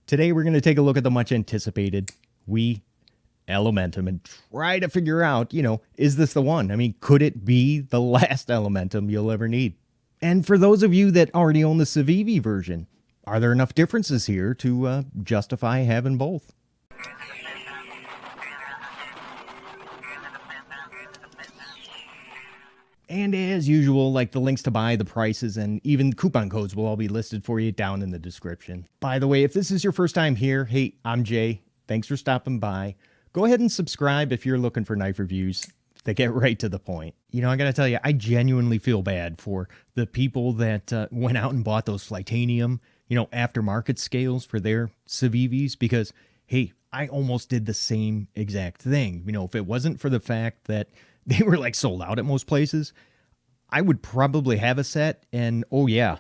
Today we're going to take a look at the much anticipated WE Elementum and try to figure out, is this the one? I mean, could it be the last Elementum you'll ever need? And for those of you that already own the Civivi version, are there enough differences here to justify having both? And as usual, like the links to buy, the prices, and even coupon codes will all be listed for you down in the description. By the way, if this is your first time here, hey, I'm Jay. Thanks for stopping by. Go ahead and subscribe if you're looking for knife reviews that get right to the point. I gotta tell you, I genuinely feel bad for the people that went out and bought those Flitanium, aftermarket scales for their Civivis because, hey, I almost did the same exact thing. If it wasn't for the fact that they were like sold out at most places, I would probably have a set, and oh yeah,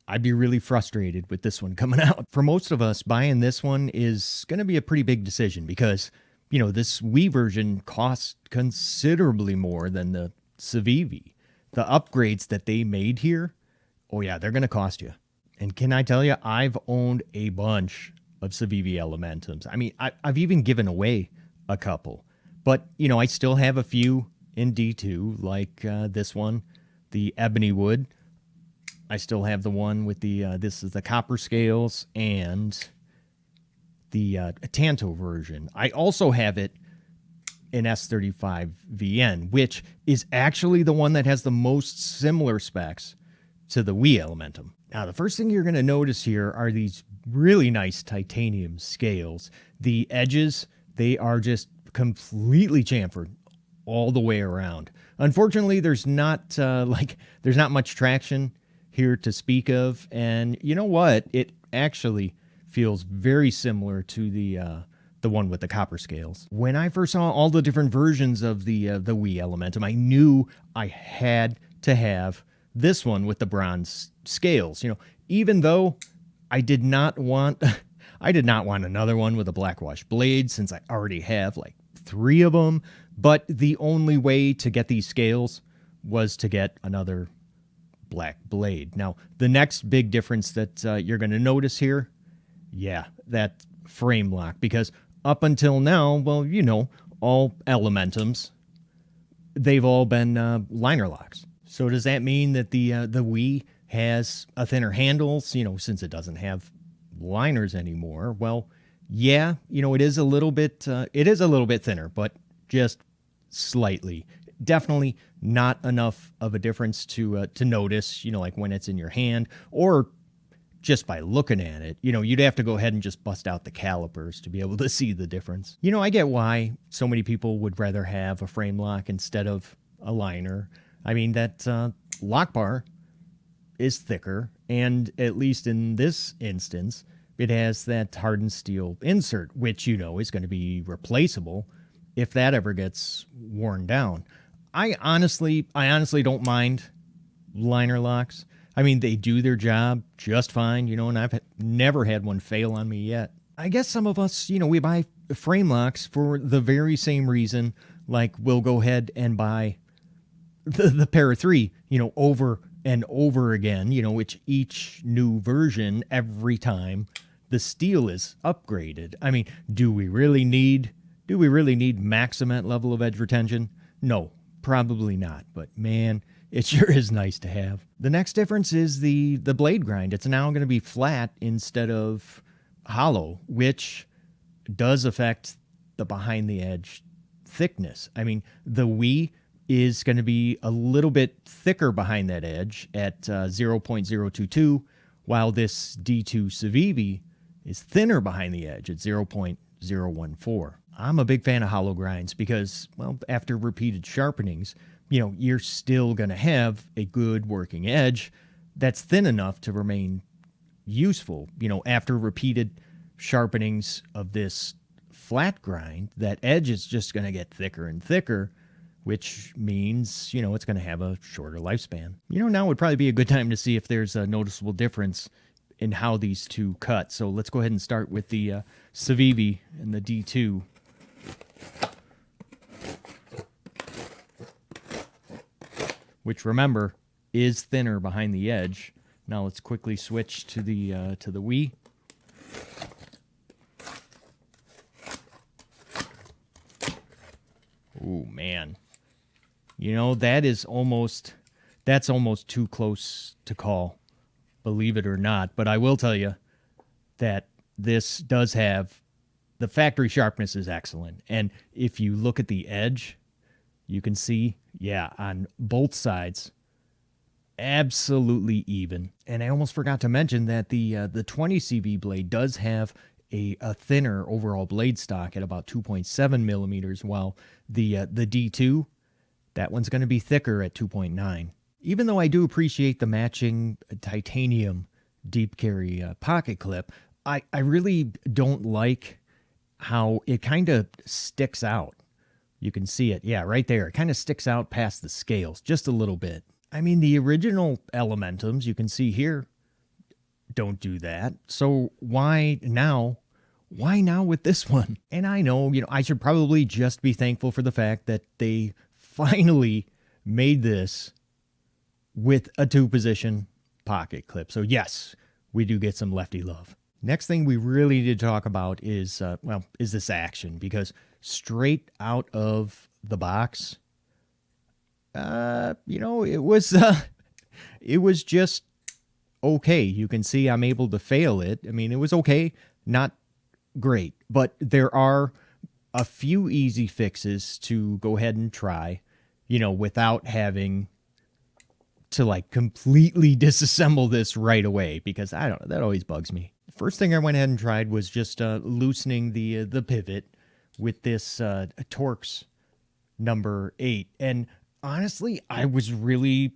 I'd be really frustrated with this one coming out. For most of us, buying this one is going to be a pretty big decision because, this WE version costs considerably more than the Civivi. The upgrades that they made here, oh yeah, they're going to cost you. And can I tell you, I've owned a bunch of Civivi Elementums. I mean, I've even given away a couple. But, I still have a few in D2, like this one, the ebony wood. I still have the one with the, this is the copper scales, and the Tanto version. I also have it in S35VN, which is actually the one that has the most similar specs to the WE Elementum. Now, the first thing you're going to notice here are these really nice titanium scales. The edges, they are just completely chamfered all the way around. Unfortunately, there's not there's not much traction here to speak of, and you know what? It actually feels very similar to the one with the copper scales. When I first saw all the different versions of the WE Elementum, I knew I had to have this one with the bronze scales. Even though I did not want another one with a blackwash blade, since I already have like 3 of them, but the only way to get these scales was to get another black blade. Now, the next big difference that you're going to notice here, yeah, that frame lock, because up until now, well, all Elementums, they've all been liner locks. So does that mean that the WE has a thinner handle, since it doesn't have liners anymore? Well, yeah, it is a little bit thinner, but just slightly. Definitely not enough of a difference to notice, like when it's in your hand or just by looking at it. You'd have to go ahead and just bust out the calipers to be able to see the difference. I get why so many people would rather have a frame lock instead of a liner. I mean, that lock bar is thicker, and at least in this instance, it has that hardened steel insert, which is going to be replaceable if that ever gets worn down. I honestly don't mind liner locks. I mean, they do their job just fine, and I've never had one fail on me yet. I guess some of us, we buy frame locks for the very same reason, like we'll go ahead and buy the pair of 3, over and over again, which each new version, every time the steel is upgraded. I mean, do we really need Maximate level of edge retention? No, probably not. But man, it sure is nice to have. The next difference is the blade grind. It's now going to be flat instead of hollow, which does affect the behind the edge thickness. I mean, the WE is going to be a little bit thicker behind that edge at 0.022, while this D2 Civivi is thinner behind the edge at 0.014. I'm a big fan of hollow grinds because, well, after repeated sharpenings, you're still going to have a good working edge that's thin enough to remain useful. After repeated sharpenings of this flat grind, that edge is just going to get thicker and thicker, which means, it's going to have a shorter lifespan. Now would probably be a good time to see if there's a noticeable difference in how these two cut. So let's go ahead and start with the Civivi and the D2. Which, remember, is thinner behind the edge. Now let's quickly switch to the WE. Ooh, man. You know, that's almost too close to call, believe it or not. But I will tell you that this does have, the factory sharpness is excellent. And if you look at the edge, you can see, yeah, on both sides, absolutely even. And I almost forgot to mention that the 20 CV blade does have a thinner overall blade stock at about 2.7 millimeters, while the D2, that one's going to be thicker at 2.9. Even though I do appreciate the matching titanium deep carry pocket clip, I really don't like how it kind of sticks out. You can see it, yeah, right there. It kind of sticks out past the scales just a little bit. I mean, the original Elementums, you can see here, don't do that. So why now? Why now with this one? And I know, I should probably just be thankful for the fact that they finally made this with a 2-position pocket clip. So yes, we do get some lefty love. Next thing we really need to talk about is this action, because straight out of the box, it was just okay. You can see I'm able to fail it. I mean, it was okay, not great, but there are a few easy fixes to go ahead and try, without having to like completely disassemble this right away, because I don't know, that always bugs me. First thing I went ahead and tried was just loosening the pivot with this Torx number 8, and honestly, I was really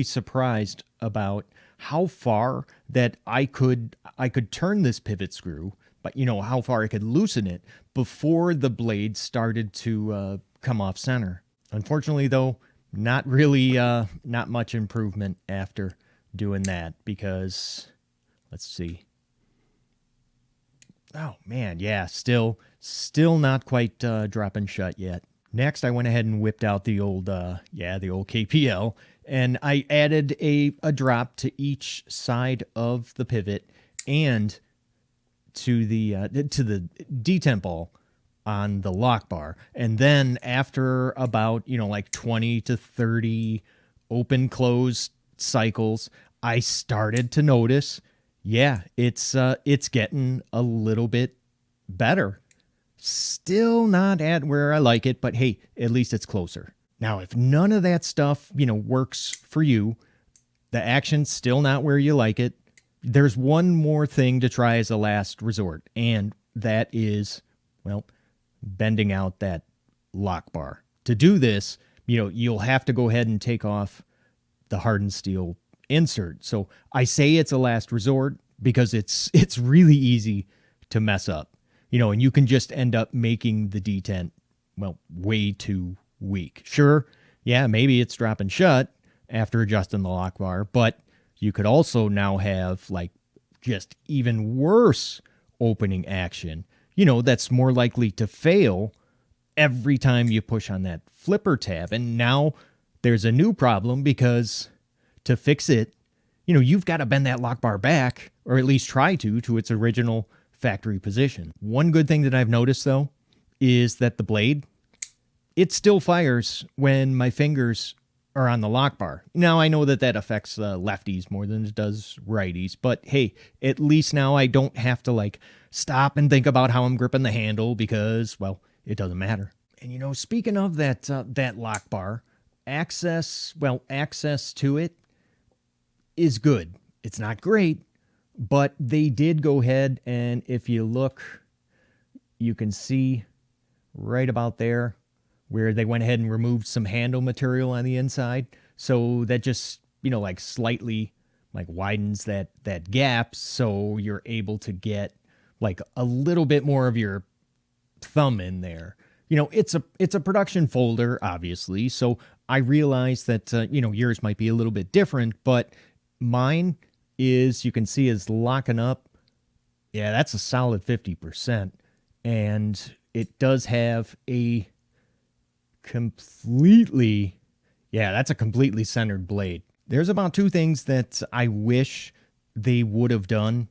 surprised about how far that I could turn this pivot screw, but how far I could loosen it before the blade started to come off center. Unfortunately, though, not much improvement after doing that, because let's see. Oh man, yeah, still not quite dropping shut yet. Next, I went ahead and whipped out the old KPL, and I added a drop to each side of the pivot and to the detent ball on the lock bar. And then after about 20 to 30 open close cycles, I started to notice, yeah, it's getting a little bit better. Still not at where I like it, but hey, at least it's closer. Now, if none of that stuff, works for you, the action's still not where you like it, there's one more thing to try as a last resort, and that is, bending out that lock bar. To do this, you'll have to go ahead and take off the hardened steel insert. So I say it's a last resort because it's really easy to mess up. And you can just end up making the detent, way too weak. Sure, yeah, maybe it's dropping shut after adjusting the lock bar, but you could also now have just even worse opening action, that's more likely to fail every time you push on that flipper tab. And now there's a new problem, because to fix it, you've got to bend that lock bar back, or at least try to its original factory position. One good thing that I've noticed, though, is that the blade, it still fires when my fingers are on the lock bar. Now, I know that affects lefties more than it does righties, but hey, at least now I don't have to stop and think about how I'm gripping the handle, because, it doesn't matter. And speaking of that lock bar, access to it is good. It's not great, but they did go ahead, and if you look, you can see right about there where they went ahead and removed some handle material on the inside. So that just, slightly widens that gap, so you're able to get a little bit more of your thumb in there. It's a production folder, obviously, so I realize that, yours might be a little bit different, but mine is, you can see, is locking up. Yeah, that's a solid 50%. And it does have a completely centered blade. There's about two things that I wish they would have done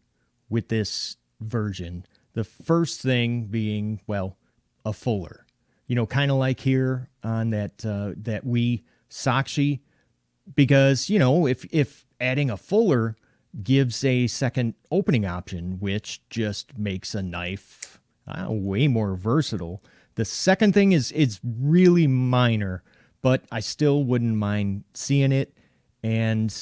with this version. The first thing being, a fuller. You know, kind of like here on that WE Sakshi, because, you know, if adding a fuller gives a second opening option, which just makes a knife way more versatile. The second thing is really minor, but I still wouldn't mind seeing it. And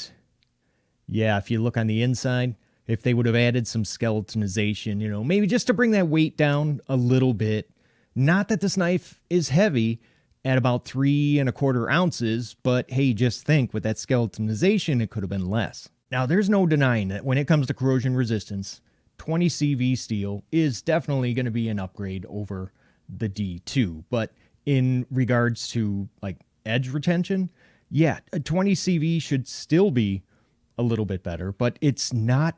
yeah, if you look on the inside, if they would have added some skeletonization, you know, maybe just to bring that weight down a little bit. Not that this knife is heavy at about 3¼ ounces, but hey, just think with that skeletonization, it could have been less. Now, there's no denying that when it comes to corrosion resistance, 20 CV steel is definitely going to be an upgrade over the D2. But in regards to like edge retention, yeah, a 20 CV should still be a little bit better, but it's not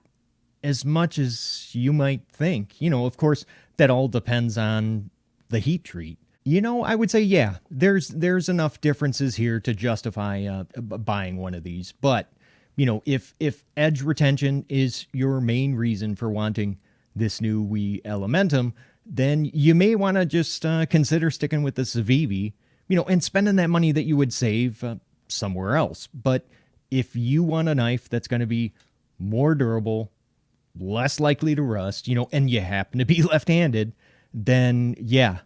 as much as you might think. You know, of course, that all depends on the heat treat. You know, I would say, yeah, there's enough differences here to justify buying one of these. But, you know, if edge retention is your main reason for wanting this new WE Elementum, then you may want to just consider sticking with the Civivi, you know, and spending that money that you would save somewhere else. But if you want a knife that's going to be more durable, less likely to rust, you know, and you happen to be left-handed, then yeah,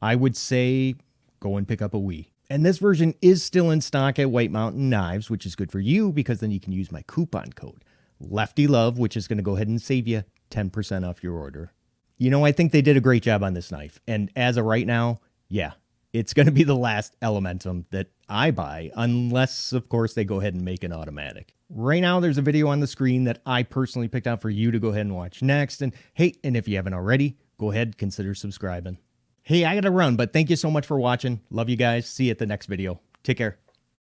I would say go and pick up a WE. And this version is still in stock at White Mountain Knives, which is good for you because then you can use my coupon code LeftyLove, which is going to go ahead and save you 10% off your order. You know, I think they did a great job on this knife. And as of right now, yeah, it's going to be the last Elementum that I buy, unless, of course, they go ahead and make an automatic. Right now, there's a video on the screen that I personally picked out for you to go ahead and watch next. And hey, and if you haven't already, go ahead, consider subscribing. Hey, I got to run, but thank you so much for watching. Love you guys. See you at the next video. Take care.